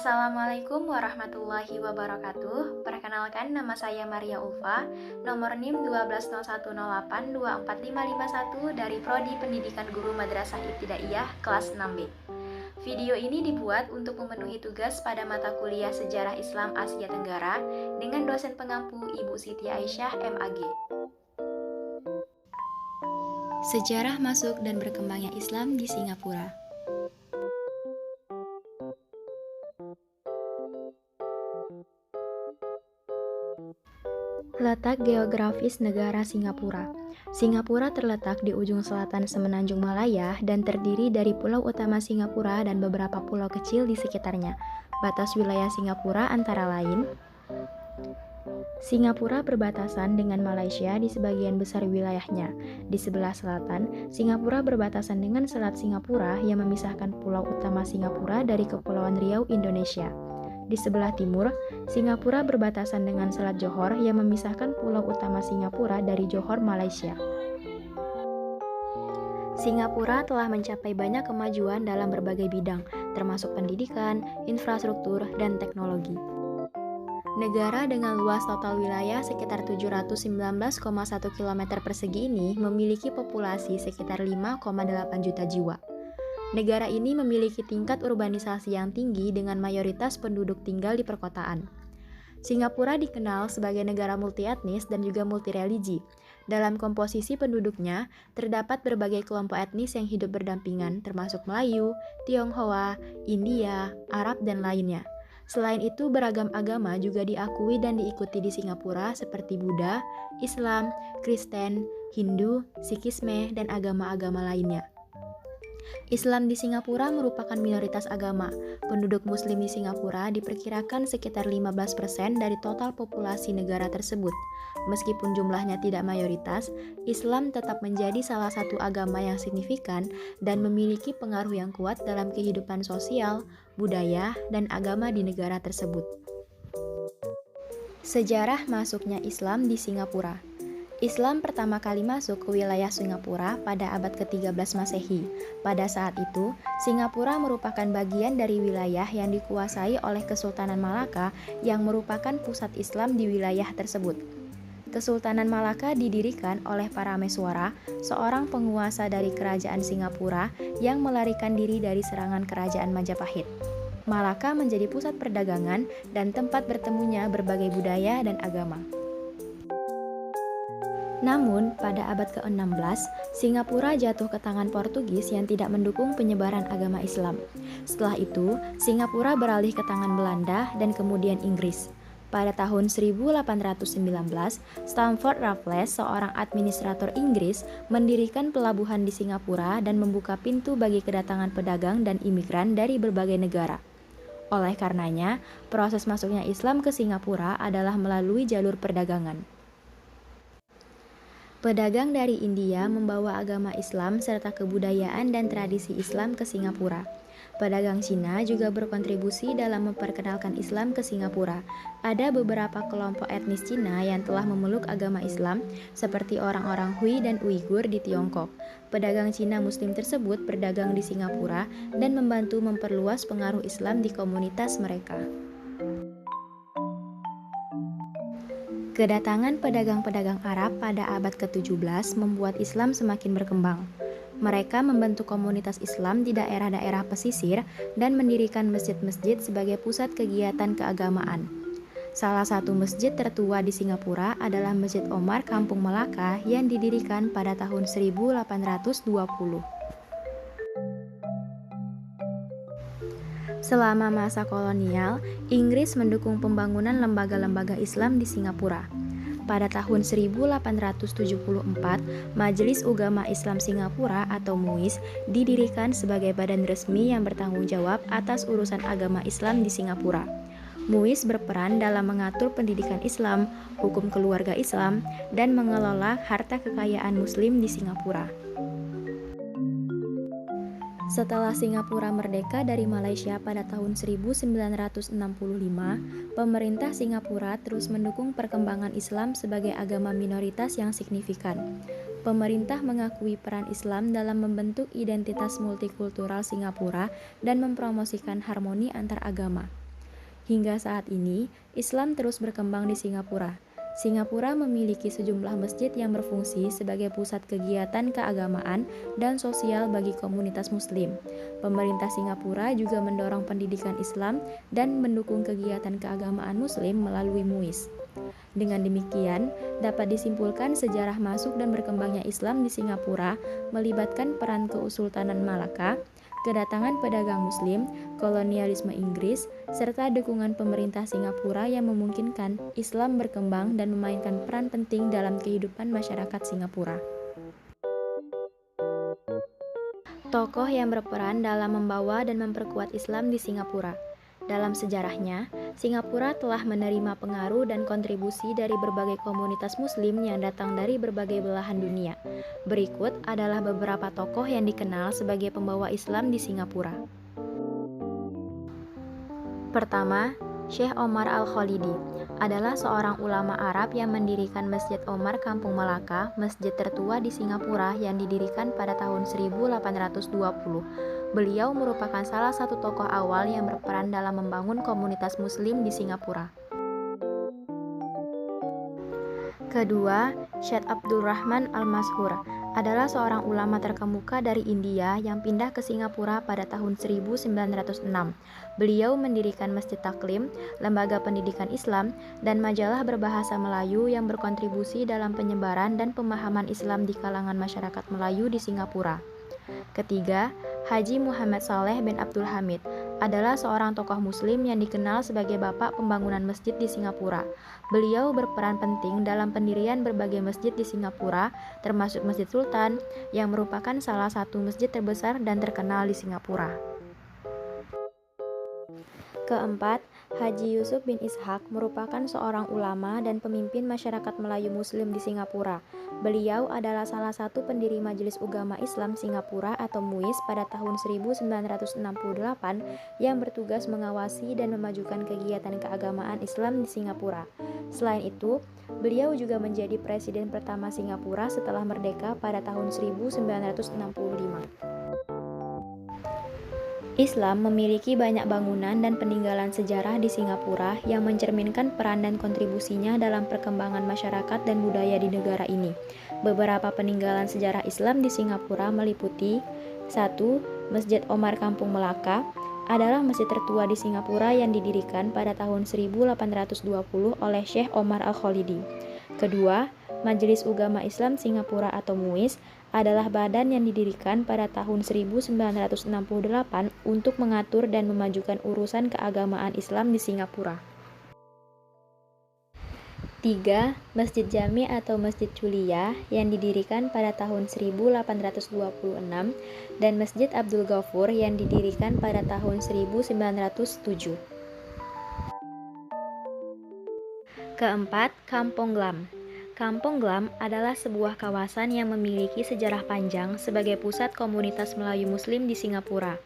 Assalamualaikum warahmatullahi wabarakatuh. Perkenalkan, nama saya Maria Ulfa, nomor NIM 12080824551 dari Prodi Pendidikan Guru Madrasah Ibtidaiyah kelas 6B. Video ini dibuat untuk memenuhi tugas pada mata kuliah Sejarah Islam Asia Tenggara dengan dosen pengampu Ibu Siti Aisyah MAG. Sejarah masuk dan berkembangnya Islam di Singapura. Letak geografis negara Singapura. Singapura terletak di ujung selatan Semenanjung Malaya dan terdiri dari pulau utama Singapura dan beberapa pulau kecil di sekitarnya. Batas wilayah Singapura antara lain: Singapura berbatasan dengan Malaysia di sebagian besar wilayahnya. Di sebelah selatan, Singapura berbatasan dengan Selat Singapura yang memisahkan pulau utama Singapura dari Kepulauan Riau, Indonesia. Di sebelah timur, Singapura berbatasan dengan Selat Johor yang memisahkan pulau utama Singapura dari Johor, Malaysia. Singapura telah mencapai banyak kemajuan dalam berbagai bidang, termasuk pendidikan, infrastruktur, dan teknologi. Negara dengan luas total wilayah sekitar 719,1 km persegi ini memiliki populasi sekitar 5,8 juta jiwa. Negara ini memiliki tingkat urbanisasi yang tinggi dengan mayoritas penduduk tinggal di perkotaan. Singapura dikenal sebagai negara multietnis dan juga multireligi. Dalam komposisi penduduknya, terdapat berbagai kelompok etnis yang hidup berdampingan, termasuk Melayu, Tionghoa, India, Arab, dan lainnya. Selain itu, beragam agama juga diakui dan diikuti di Singapura seperti Buddha, Islam, Kristen, Hindu, Sikhisme, dan agama-agama lainnya. Islam di Singapura merupakan minoritas agama. Penduduk Muslim di Singapura diperkirakan sekitar 15% dari total populasi negara tersebut. Meskipun jumlahnya tidak mayoritas, Islam tetap menjadi salah satu agama yang signifikan dan memiliki pengaruh yang kuat dalam kehidupan sosial, budaya, dan agama di negara tersebut. Sejarah masuknya Islam di Singapura. Islam pertama kali masuk ke wilayah Singapura pada abad ke-13 Masehi. Pada saat itu, Singapura merupakan bagian dari wilayah yang dikuasai oleh Kesultanan Malaka yang merupakan pusat Islam di wilayah tersebut. Kesultanan Malaka didirikan oleh Parameswara, seorang penguasa dari kerajaan Singapura yang melarikan diri dari serangan kerajaan Majapahit. Malaka menjadi pusat perdagangan dan tempat bertemunya berbagai budaya dan agama. Namun, pada abad ke-16, Singapura jatuh ke tangan Portugis yang tidak mendukung penyebaran agama Islam. Setelah itu, Singapura beralih ke tangan Belanda dan kemudian Inggris. Pada tahun 1819, Stamford Raffles, seorang administrator Inggris, mendirikan pelabuhan di Singapura dan membuka pintu bagi kedatangan pedagang dan imigran dari berbagai negara. Oleh karenanya, proses masuknya Islam ke Singapura adalah melalui jalur perdagangan. Pedagang dari India membawa agama Islam serta kebudayaan dan tradisi Islam ke Singapura. Pedagang Cina juga berkontribusi dalam memperkenalkan Islam ke Singapura. Ada beberapa kelompok etnis Cina yang telah memeluk agama Islam, seperti orang-orang Hui dan Uighur di Tiongkok. Pedagang Cina Muslim tersebut berdagang di Singapura dan membantu memperluas pengaruh Islam di komunitas mereka. Kedatangan pedagang-pedagang Arab pada abad ke-17 membuat Islam semakin berkembang. Mereka membentuk komunitas Islam di daerah-daerah pesisir dan mendirikan masjid-masjid sebagai pusat kegiatan keagamaan. Salah satu masjid tertua di Singapura adalah Masjid Omar Kampung Melaka yang didirikan pada tahun 1820. Selama masa kolonial, Inggris mendukung pembangunan lembaga-lembaga Islam di Singapura. Pada tahun 1874, Majelis Ugama Islam Singapura atau MUIS didirikan sebagai badan resmi yang bertanggung jawab atas urusan agama Islam di Singapura. MUIS berperan dalam mengatur pendidikan Islam, hukum keluarga Islam, dan mengelola harta kekayaan Muslim di Singapura. Setelah Singapura merdeka dari Malaysia pada tahun 1965, pemerintah Singapura terus mendukung perkembangan Islam sebagai agama minoritas yang signifikan. Pemerintah mengakui peran Islam dalam membentuk identitas multikultural Singapura dan mempromosikan harmoni antar agama. Hingga saat ini, Islam terus berkembang di Singapura. Singapura memiliki sejumlah masjid yang berfungsi sebagai pusat kegiatan keagamaan dan sosial bagi komunitas Muslim. Pemerintah Singapura juga mendorong pendidikan Islam dan mendukung kegiatan keagamaan Muslim melalui MUIS. Dengan demikian, dapat disimpulkan sejarah masuk dan berkembangnya Islam di Singapura melibatkan peran Kesultanan Malaka, kedatangan pedagang Muslim, kolonialisme Inggris, serta dukungan pemerintah Singapura yang memungkinkan Islam berkembang dan memainkan peran penting dalam kehidupan masyarakat Singapura. Tokoh yang berperan dalam membawa dan memperkuat Islam di Singapura. Dalam sejarahnya, Singapura telah menerima pengaruh dan kontribusi dari berbagai komunitas Muslim yang datang dari berbagai belahan dunia. Berikut adalah beberapa tokoh yang dikenal sebagai pembawa Islam di Singapura. Pertama, Syekh Omar Al-Khalidi adalah seorang ulama Arab yang mendirikan Masjid Omar Kampung Melaka, masjid tertua di Singapura yang didirikan pada tahun 1820. Beliau merupakan salah satu tokoh awal yang berperan dalam membangun komunitas Muslim di Singapura. Kedua, Syekh Abdul Rahman Al-Mashhur adalah seorang ulama terkemuka dari India yang pindah ke Singapura pada tahun 1906. Beliau mendirikan Masjid Taklim, lembaga pendidikan Islam, dan majalah berbahasa Melayu yang berkontribusi dalam penyebaran dan pemahaman Islam di kalangan masyarakat Melayu di Singapura. Ketiga, Haji Muhammad Saleh bin Abdul Hamid adalah seorang tokoh Muslim yang dikenal sebagai bapak pembangunan masjid di Singapura. Beliau berperan penting dalam pendirian berbagai masjid di Singapura, termasuk Masjid Sultan, yang merupakan salah satu masjid terbesar dan terkenal di Singapura. Keempat, Haji Yusuf bin Ishak merupakan seorang ulama dan pemimpin masyarakat Melayu Muslim di Singapura. Beliau adalah salah satu pendiri Majelis Ugama Islam Singapura atau MUIS pada tahun 1968 yang bertugas mengawasi dan memajukan kegiatan keagamaan Islam di Singapura. Selain itu, beliau juga menjadi presiden pertama Singapura setelah merdeka pada tahun 1965. Islam memiliki banyak bangunan dan peninggalan sejarah di Singapura yang mencerminkan peran dan kontribusinya dalam perkembangan masyarakat dan budaya di negara ini. Beberapa peninggalan sejarah Islam di Singapura meliputi 1. Masjid Omar Kampung Melaka adalah masjid tertua di Singapura yang didirikan pada tahun 1820 oleh Syekh Omar Al-Khalidi. Kedua, Majelis Ugama Islam Singapura atau MUIS adalah badan yang didirikan pada tahun 1968 untuk mengatur dan memajukan urusan keagamaan Islam di Singapura. 3. Masjid Jami atau Masjid Culia yang didirikan pada tahun 1826 dan Masjid Abdul Ghafur yang didirikan pada tahun 1907. Keempat, Kampung Glam. Kampung Glam adalah sebuah kawasan yang memiliki sejarah panjang sebagai pusat komunitas Melayu Muslim di Singapura.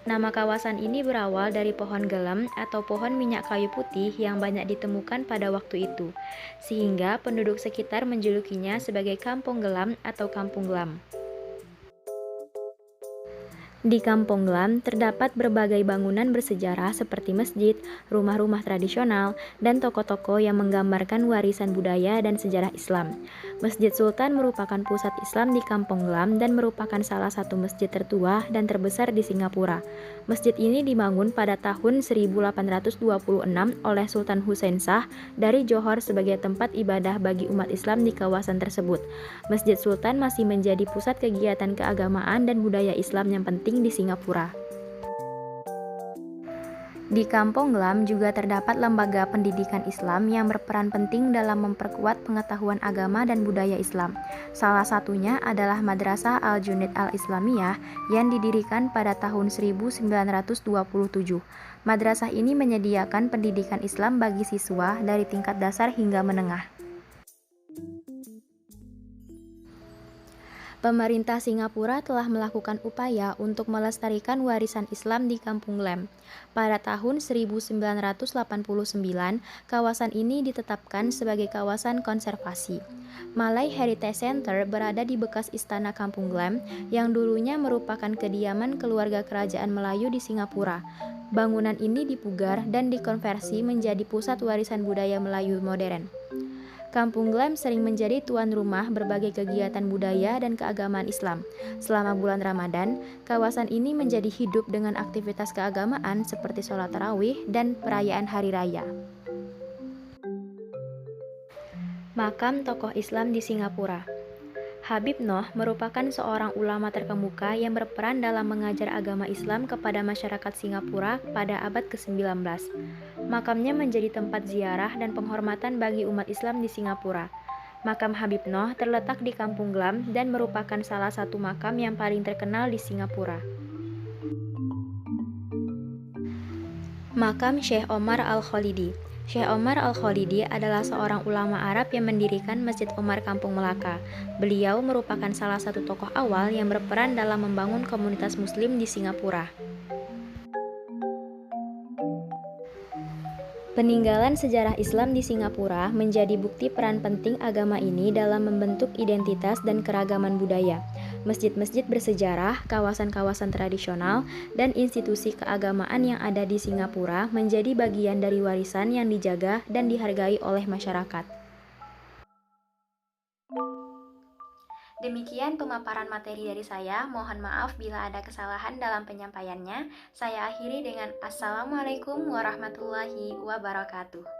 Nama kawasan ini berawal dari pohon gelem atau pohon minyak kayu putih yang banyak ditemukan pada waktu itu, sehingga penduduk sekitar menjulukinya sebagai Kampung Gelam atau Kampung Glam. Di Kampung Glam terdapat berbagai bangunan bersejarah seperti masjid, rumah-rumah tradisional, dan toko-toko yang menggambarkan warisan budaya dan sejarah Islam. Masjid Sultan merupakan pusat Islam di Kampung Glam dan merupakan salah satu masjid tertua dan terbesar di Singapura. Masjid ini dibangun pada tahun 1826 oleh Sultan Hussein Shah dari Johor sebagai tempat ibadah bagi umat Islam di kawasan tersebut. Masjid Sultan masih menjadi pusat kegiatan keagamaan dan budaya Islam yang penting di Singapura. Di Kampung Glam juga terdapat lembaga pendidikan Islam yang berperan penting dalam memperkuat pengetahuan agama dan budaya Islam. Salah satunya adalah Madrasah Al-Junaid Al-Islamiyah yang didirikan pada tahun 1927. Madrasah ini menyediakan pendidikan Islam bagi siswa dari tingkat dasar hingga menengah. Pemerintah Singapura telah melakukan upaya untuk melestarikan warisan Islam di Kampung Glam. Pada tahun 1989, kawasan ini ditetapkan sebagai kawasan konservasi. Malay Heritage Center berada di bekas Istana Kampung Glam yang dulunya merupakan kediaman keluarga kerajaan Melayu di Singapura. Bangunan ini dipugar dan dikonversi menjadi pusat warisan budaya Melayu modern. Kampung Glam sering menjadi tuan rumah berbagai kegiatan budaya dan keagamaan Islam. Selama bulan Ramadan, kawasan ini menjadi hidup dengan aktivitas keagamaan seperti sholat tarawih dan perayaan hari raya. Makam tokoh Islam di Singapura. Habib Noh merupakan seorang ulama terkemuka yang berperan dalam mengajar agama Islam kepada masyarakat Singapura pada abad ke-19. Makamnya menjadi tempat ziarah dan penghormatan bagi umat Islam di Singapura. Makam Habib Noh terletak di Kampung Glam dan merupakan salah satu makam yang paling terkenal di Singapura. Makam Syekh Omar Al-Khalidi. Syekh Omar Al-Khalidi adalah seorang ulama Arab yang mendirikan Masjid Omar Kampung Melaka. Beliau merupakan salah satu tokoh awal yang berperan dalam membangun komunitas muslim di Singapura. Peninggalan sejarah Islam di Singapura menjadi bukti peran penting agama ini dalam membentuk identitas dan keragaman budaya. Masjid-masjid bersejarah, kawasan-kawasan tradisional, dan institusi keagamaan yang ada di Singapura menjadi bagian dari warisan yang dijaga dan dihargai oleh masyarakat. Demikian pemaparan materi dari saya. Mohon maaf bila ada kesalahan dalam penyampaiannya. Saya akhiri dengan Assalamualaikum warahmatullahi wabarakatuh.